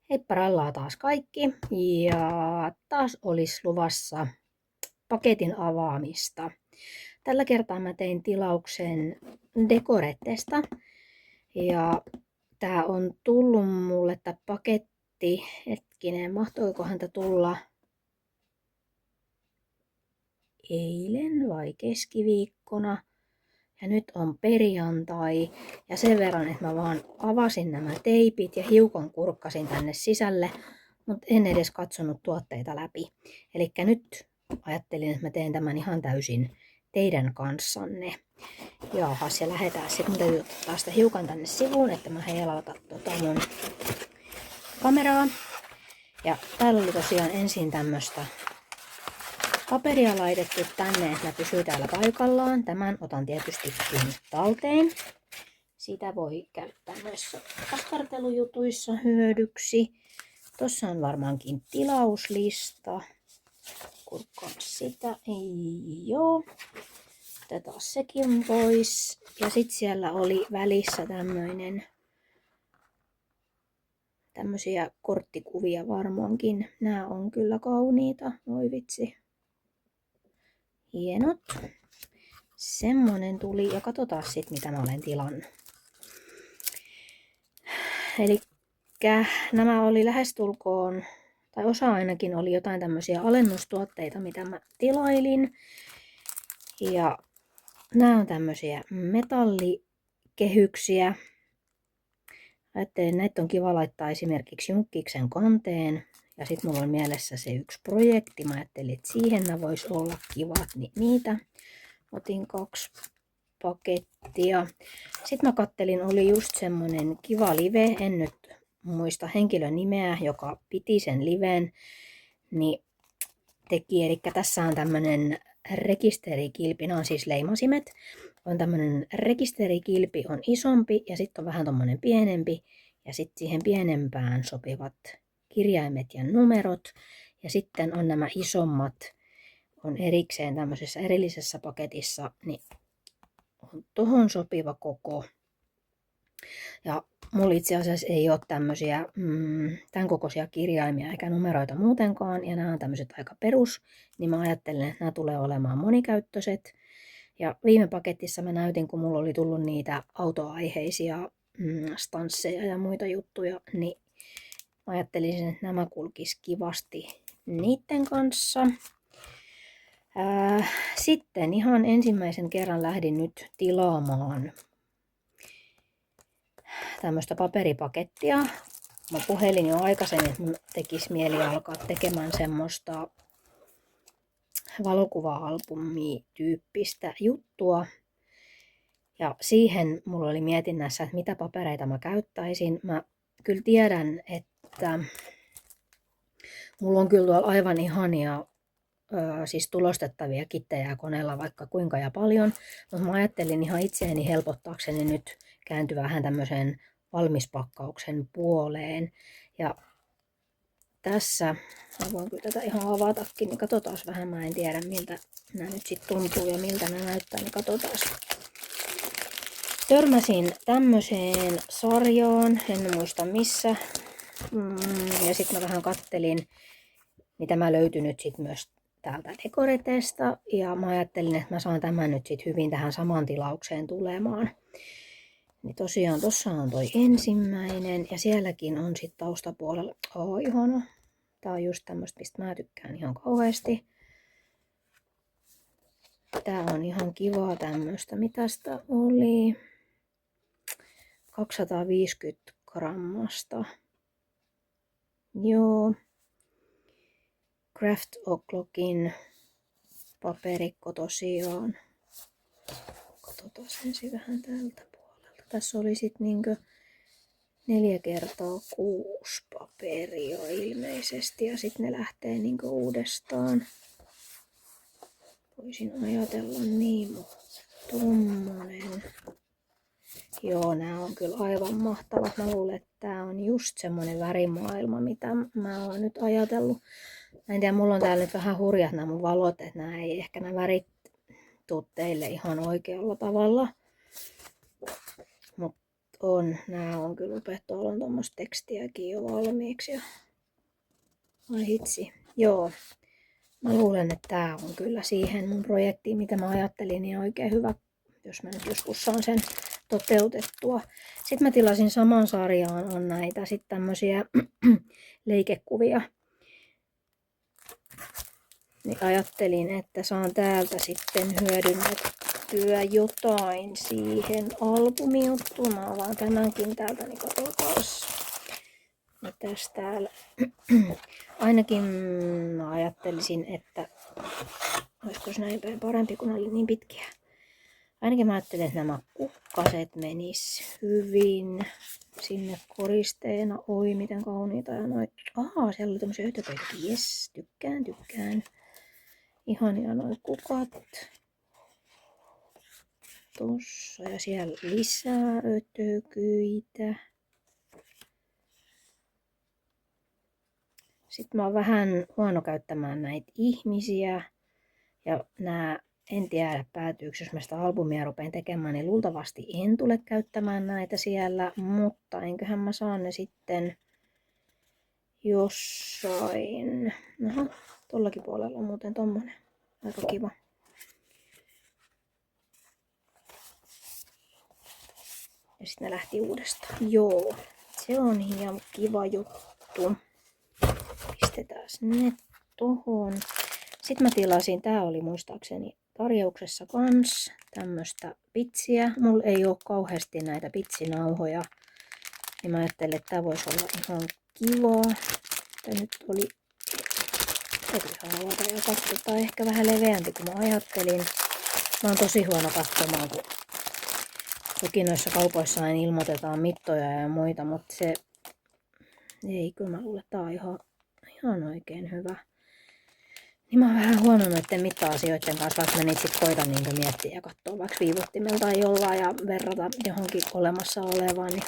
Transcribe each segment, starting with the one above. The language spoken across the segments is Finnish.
Heippa rallaa taas kaikki ja taas olisi luvassa paketin avaamista. Tällä kertaa mä tein tilauksen Decoretesta ja tää on tullut mulle tää paketti, hetkinen, mahtoikohan tää tulla eilen vai keskiviikkona. Ja nyt on perjantai ja sen verran, että mä vaan avasin nämä teipit ja hiukan kurkkasin tänne sisälle, mutta en edes katsonut tuotteita läpi. Eli nyt ajattelin, että mä teen tämän ihan täysin teidän kanssanne. Jaahas, ja lähdetään sitten. Mun täytyy ottaa sitä hiukan tänne sivuun, että mä heilautan mun kameraa. Ja täällä oli tosiaan ensin tämmöstä paperia laitettu tänne, että nämä pysyy täällä paikallaan. Tämän otan tietysti talteen. Sitä voi käyttää myös askartelujutuissa hyödyksi. Tuossa on varmaankin tilauslista. Kurkkaan sitä. Ei joo. Otetaan sekin pois. Ja sitten siellä oli välissä tämmöisiä korttikuvia varmaankin. Nämä on kyllä kauniita. Voi vitsi. Hienot. Semmonen tuli ja katsotaan sitten mitä mä olen tilannut. Eli nämä oli lähestulkoon, tai osa ainakin oli jotain tämmöisiä alennustuotteita mitä mä tilailin. Ja nämä on tämmöisiä metallikehyksiä. Ajattelin, näitä on kiva laittaa esimerkiksi junkkiksen kanteen. Ja sitten mulla on mielessä se yksi projekti. Mä ajattelin, että siihen nämä vois olla kivat, niin niitä otin 2 pakettia. Sitten mä kattelin, oli just semmonen kiva live. En nyt muista henkilön nimeä, joka piti sen liven. Niin teki, eli tässä on tämmönen rekisterikilpi, nämä on siis leimasimet. On tämmönen rekisterikilpi, on isompi ja sitten on vähän tommonen pienempi. Ja sitten siihen pienempään sopivat kirjaimet ja numerot. Ja sitten on nämä isommat, on erikseen tämmöisessä erillisessä paketissa, niin on tohon sopiva koko. Ja mulla itse asiassa ei ole tämmöisiä tämän kokoisia kirjaimia eikä numeroita muutenkaan. Ja nämä on tämmöiset aika perus, niin mä ajattelin, että nämä tulee olemaan monikäyttöiset. Ja viime paketissa mä näytin, kun mulla oli tullut niitä autoaiheisia stansseja ja muita juttuja, niin mä ajattelin, että nämä kulkis kivasti niiden kanssa. Sitten ihan ensimmäisen kerran lähdin nyt tilaamaan tämmöistä paperipakettia. Mä puhelin jo aikaisemmin, että mun tekisi mieli alkaa tekemään semmoista valokuva-albumi-tyyppistä juttua. Ja siihen mulla oli mietinnässä, että mitä papereita mä käyttäisin. Mä kyllä tiedän, että mulla on kyllä tuolla aivan ihania siis tulostettavia kittejä koneella vaikka kuinka ja paljon. Mutta mä ajattelin ihan itseäni helpottaakseni nyt kääntyä vähän tämmöisen valmispakkauksen puoleen. Ja tässä, mä voin kyllä tätä ihan avatakin, niin katsotaan vähän, mä en tiedä miltä nämä nyt sitten tuntuu ja miltä nämä näyttää, niin katsotaan. Törmäsin tämmöiseen sarjaan, en muista missä, ja sitten mä vähän kattelin, niin tämä löytyi nyt sitten myös täältä Decoretesta, ja mä ajattelin, että mä saan tämän nyt sitten hyvin tähän samaan tilaukseen tulemaan. Niin tosiaan tossa on toi ensimmäinen, ja sielläkin on sitten taustapuolella, ihana. Tää on just tämmöistä, mistä mä tykkään ihan kauheasti. Tää on ihan kivaa tämmöistä, mitä sitä oli. 250 grammasta. Joo. Craft O'Clockin paperikko tosiaan. Katsotaan ensin vähän tältä puolelta. Tässä oli sitten niinkö 4x6 paperia ilmeisesti ja sitten ne lähtee niinkö uudestaan. Voisin ajatella niin, mutta tommonen. Joo, nää on kyllä aivan mahtavat. Mä luulen, että tää on just semmonen värimaailma, mitä mä oon nyt ajatellut. Mä en tiedä, mulla on täällä nyt vähän hurjat nämä mun valot, että nämä värit tuu teille ihan oikealla tavalla. Mut on. Nää on kyllä upeat. Tuolla on tuommoista tekstiäkin jo valmiiksi. Ai hitsi. Joo. Mä luulen, että tää on kyllä siihen mun projektiin, mitä mä ajattelin, niin oikein hyvä, jos mä nyt joskus saan sen toteutettua. Sitten mä tilasin saman sarjaan on näitä sitten tämmösiä leikekuvia. Niin ajattelin, että saan täältä sitten hyödynnettyä jotain siihen albumijuttuun. Mä avaan tämänkin täältä, niin katsotaas. Mitäs täällä? Ainakin mä ajattelisin, että olisiko näin päin parempi, kun oli niin pitkiä. Ainakin mä ajattelin, että nämä kukkaset menis hyvin sinne koristeena. Oi, miten kauniita ja noin. Ahaa, siellä oli tämmöisiä ötököitäkin. Jes, tykkään. Ihania noi kukat. Tossa ja siellä lisää ötököitä. Sitten mä oon vähän huono käyttämään näitä ihmisiä. Ja en tiedä päätyykö, jos mä sitä albumia rupean tekemään, niin luultavasti en tule käyttämään näitä siellä. Mutta enköhän mä saan ne sitten jossain. Aha, tollakin puolella on muuten tommonen. Aika kiva. Ja sitten ne lähti uudestaan. Joo, se on ihan kiva juttu. Pistetään ne tohon. Sitten mä tilasin, tää oli muistaakseni tarjouksessa kans, tämmöstä pitsiä. Mulla ei oo kauheasti näitä pitsinauhoja. Niin mä ajattelin, että tää voisi olla ihan kivaa. Tää nyt oli, täytyy avata ja katsotaan ehkä vähän leveämpi kuin mä ajattelin. Mä oon tosi huono katsomaan, kun toki noissa kaupoissa aina ilmoitetaan mittoja ja muita, mutta se ei, kyllä mä luulen, että tää on ihan oikein hyvä. Niin mä oon vähän huono noiden mitta-asioiden kanssa, vaikka mä niitä sit koitan niin miettiä ja katsoa vaikka viivottimella tai jollain ja verrata johonkin olemassa olevaan, niin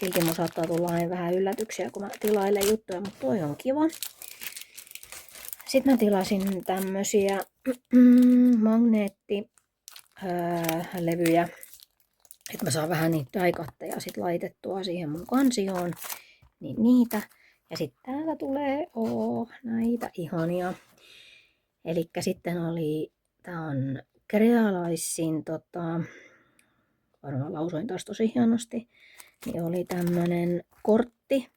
silti mun saattaa tulla aina vähän yllätyksiä, kun mä tilailen juttuja, mutta toi on kiva. Sitten mä tilasin tämmösiä magneettilevyjä, että mä saan vähän niitä daikatteja sit laitettua siihen mun kansioon, niin niitä. Ja sitten täällä tulee näitä ihania. Elikkä sitten oli, tää on Crealaisin, varmaan lausuin taas tosi hienosti, niin oli tämmönen kortti,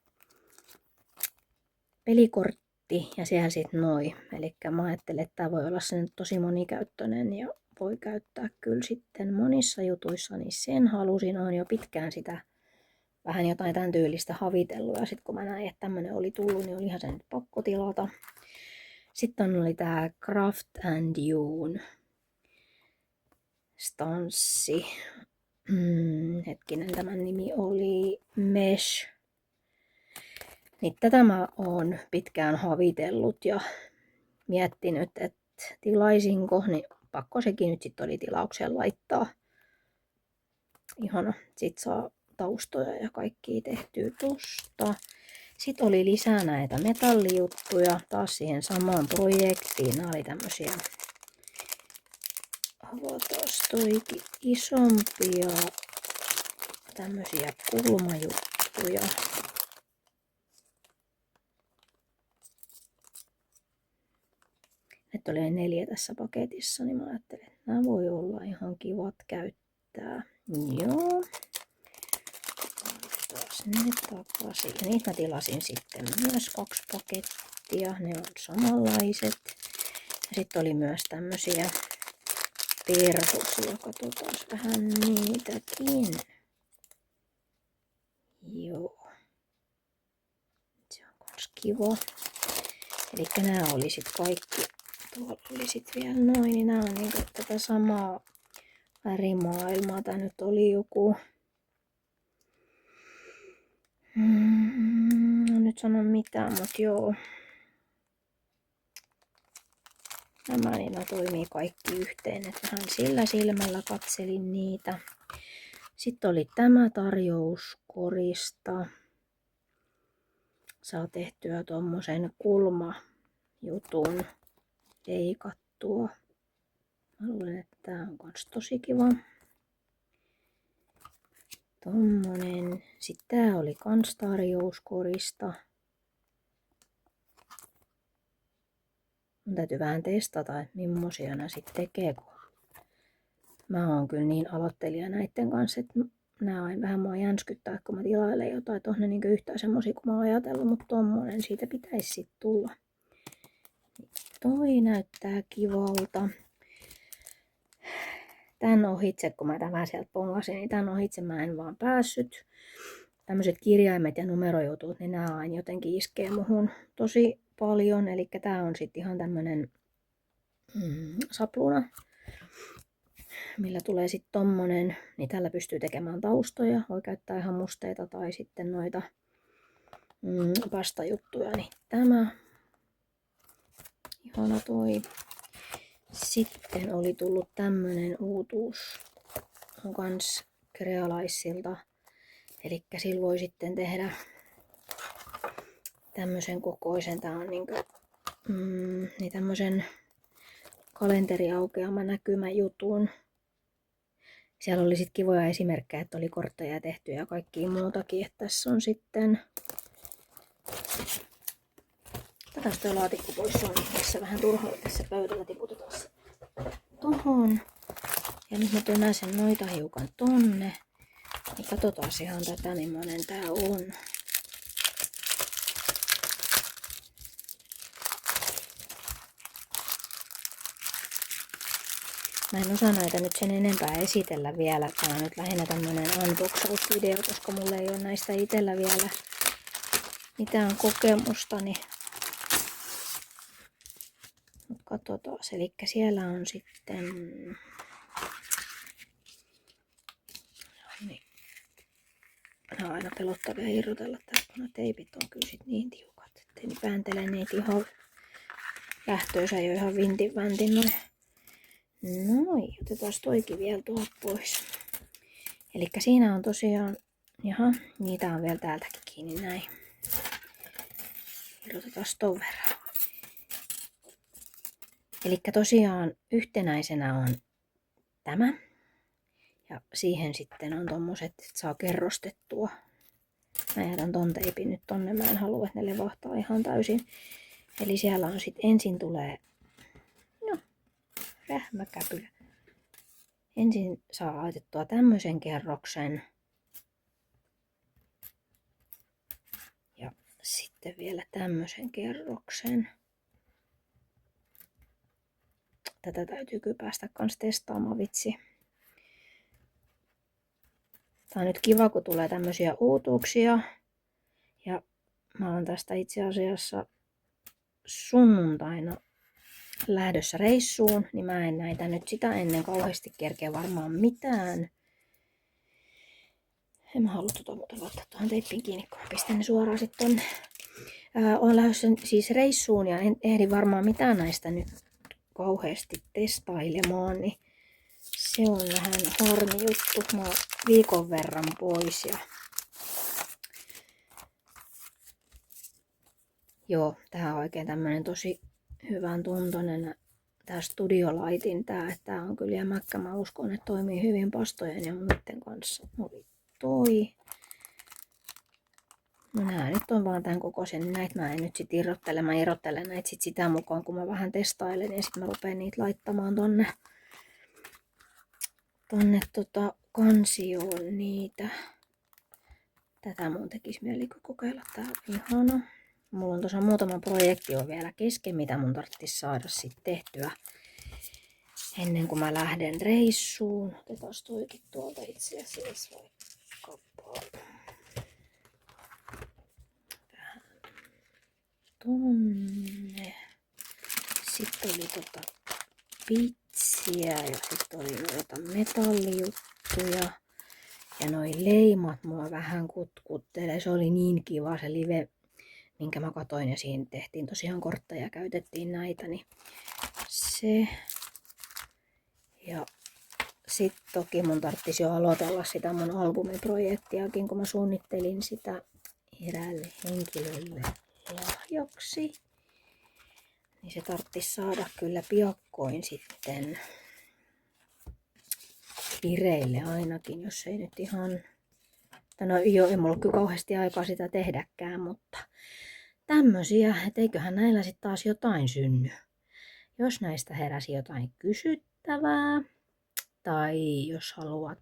pelikortti ja siellä sitten noi. Elikkä mä ajattelin, että tää voi olla sen tosi monikäyttöinen ja voi käyttää kyllä sitten monissa jutuissa, niin sen halusin, on jo pitkään sitä vähän jotain tämän tyylistä havitellut ja sitten kun mä näin, että tämmönen oli tullut, niin olihan se nyt pakko tilata. Sitten oli tää Craft and Yoon stanssi. Hetkinen, tämän nimi oli Mesh. Niin tätä mä oon pitkään havitellut ja miettinyt, että tilaisinko, niin pakko sekin nyt sitten oli tilaukseen laittaa. Ihana, sit saa taustoja ja kaikkia tehtyä tosta. Sitten oli lisää näitä metallijuttuja taas siihen samaan projektiin. Nämä oli tämmösiä, avataan toikin isompia tämmösiä kulmajuttuja. Nyt oli 4 tässä paketissa, niin mä ajattelin, että nämä voi olla ihan kivat käyttää. Joo. Taas ne takaisin. Ja niitä mä tilasin sitten myös 2 pakettia. Ne on samanlaiset. Ja sitten oli myös tämmösiä perhosia. Katsotaan vähän niitäkin. Joo. Se on kans kiva. Elikkä nämä oli sit kaikki. Tuolla oli sit vielä noin. Niin nämä on niinku tätä samaa värimaailmaa. Tää nyt oli joku. Nyt sanon mitään, mutta joo. Nämä toimii kaikki yhteen, että vähän sillä silmällä katselin niitä. Sitten oli tämä tarjous korista. Saa tehtyä tommosen kulmajutun leikattua. Mä luulen, että tää on kans tosi kiva. Tommonen. Sitten tää oli kans tarjouskorista. Mun täytyy vähän testata, että millaisia nää sit tekee, kun mä oon kyllä niin aloittelija näitten kanssa, että nää aina vähän mua jänskyttää, kun mä tilailen jotain, että on ne niinku yhtään semmosia kuin mä oon ajatellut, mutta tommonen siitä pitäisi sit tulla. Toi näyttää kivalta. Tän ohitse, kun mä tämän sieltä pongasin, niin tän ohitse mä en vaan päässyt. Tämmöiset kirjaimet ja numerojutut, niin nää aina jotenkin iskee muhun tosi paljon. Eli tää on sitten ihan tämmönen sapluuna, millä tulee sitten tommonen, niin tällä pystyy tekemään taustoja. Voi käyttää ihan musteita tai sitten noita pastajuttuja, niin tämä. Ihana toi. Sitten oli tullut tämmönen uutuus. On kans Crealaisilta. Eli sillä voi sitten tehdä tämmösen kokoisen. Tää on niin tämmösen kalenteriaukeama näkymäjutun. Siellä oli sitten kivoja esimerkkejä, että oli kortteja tehty ja kaikkia muutakin. Että tässä on sitten... Otetaan toi laatikko pois, se on tässä vähän turhaa tässä pöydällä, tiputetaan se tohon. Ja nyt mä tönäsen noita hiukan tonne. Niin katsotaan ihan tätä, millainen tää on. Mä en osaa näitä nyt sen enempää esitellä vielä. Tää on nyt lähinnä tämmönen unboxausvideo, koska mulla ei ole näistä itellä vielä mitään kokemusta. Niin... Mut katsotaan. Eli siellä on sitten... Niin. Nää on aina pelottavia irrotella tää, kun teipit on kyllä sit niin tiukat, ettei ne vääntele niitä ihan lähtöönsä jo ihan vintin väntin noin. Noin, otetaan toikin vielä tuolta pois. Eli siinä on tosiaan, jaha, niitä on vielä täältäkin kiinni näin. Irrotetaan ton verran. Eli tosiaan yhtenäisenä on tämä. Ja siihen sitten on tommoset, että saa kerrostettua. Mä jätän ton teipin nyt tonne, mä en halua, että ne levahtaa ihan täysin. Eli siellä on sitten ensin tulee, no, rähmäkäpylä. Ensin saa laitettua tämmöisen kerroksen. Ja sitten vielä tämmöisen kerroksen. Tätä täytyy kyllä päästä kans testaamaan, vitsi. Tää on nyt kiva, kun tulee tämmöisiä uutuuksia. Ja mä oon tästä itse asiassa sunnuntaina lähdössä reissuun, niin mä en näitä nyt sitä ennen kauheasti kerkeä varmaan mitään. En mä halua muuten laittaa tuohon teippiin kiinni, kun mä pistän ne suoraan sitten tonne. Oon lähdössä siis reissuun ja en ehdi varmaan mitään näistä nyt kauheasti testailemaan, niin se on vähän harmi juttu. Mä oon viikon verran pois ja joo, tää on oikein tämmönen tosi hyvän tuntoinen tää studiolaitin tää, että tää on kyllä jämäkkä. Mä uskon, että toimii hyvin pastojen ja muiden kanssa. Oli toi. No nää nyt on vaan tän kokoisen, niin näitä mä en nyt sit irrottele. Mä irrottelen näitä sit sitä mukaan, kun mä vähän testailen ja sit mä rupean niitä laittamaan tonne kansioon niitä. Tätä mun tekis mieli kokeilla, tää on ihana. Mulla on tuossa muutama projekti on vielä kesken, mitä mun tarvitsisi saada sit tehtyä ennen kuin mä lähden reissuun. Otetaan toikin tuolta itse asiassa vaikka tähän tonne. Sitten oli pitsiä ja sitten oli noita metallijuttuja. Ja noi leimat mua vähän kutkuttelee. Se oli niin kiva se live, minkä mä katoin, ja siinä tehtiin tosiaan kortteja, käytettiin näitä, niin se. Ja sit toki mun tarvitsisi jo aloitella sitä mun albumiprojektiakin, kun mä suunnittelin sitä eräälle henkilölle lahjaksi. Niin se tarvitsisi saada kyllä piakkoin sitten vireille ainakin, jos ei nyt ihan No ei mulla kyllä kauheasti aikaa sitä tehdäkään, mutta tämmösiä, et eiköhän näillä sitten taas jotain synny. Jos näistä heräsi jotain kysyttävää, tai jos haluat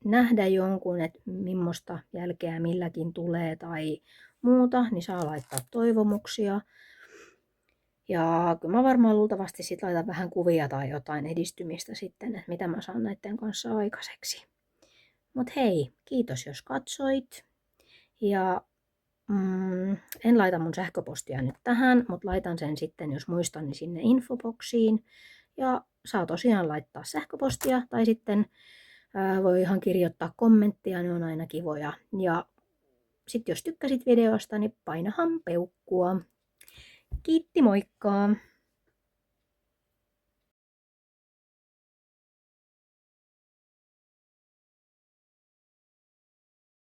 nähdä jonkun, että millaista jälkeä milläkin tulee tai muuta, niin saa laittaa toivomuksia. Ja kyllä mä varmaan luultavasti sit laitan vähän kuvia tai jotain edistymistä sitten, että mitä mä saan näiden kanssa aikaiseksi. Mut hei, kiitos jos katsoit. Ja en laita mun sähköpostia nyt tähän, mutta laitan sen sitten, jos muistan, niin sinne infoboksiin. Ja saa tosiaan laittaa sähköpostia tai sitten voi ihan kirjoittaa kommenttia, ne on aina kivoja. Ja sitten jos tykkäsit videosta, niin painahan peukkua. Kiitti, moikka!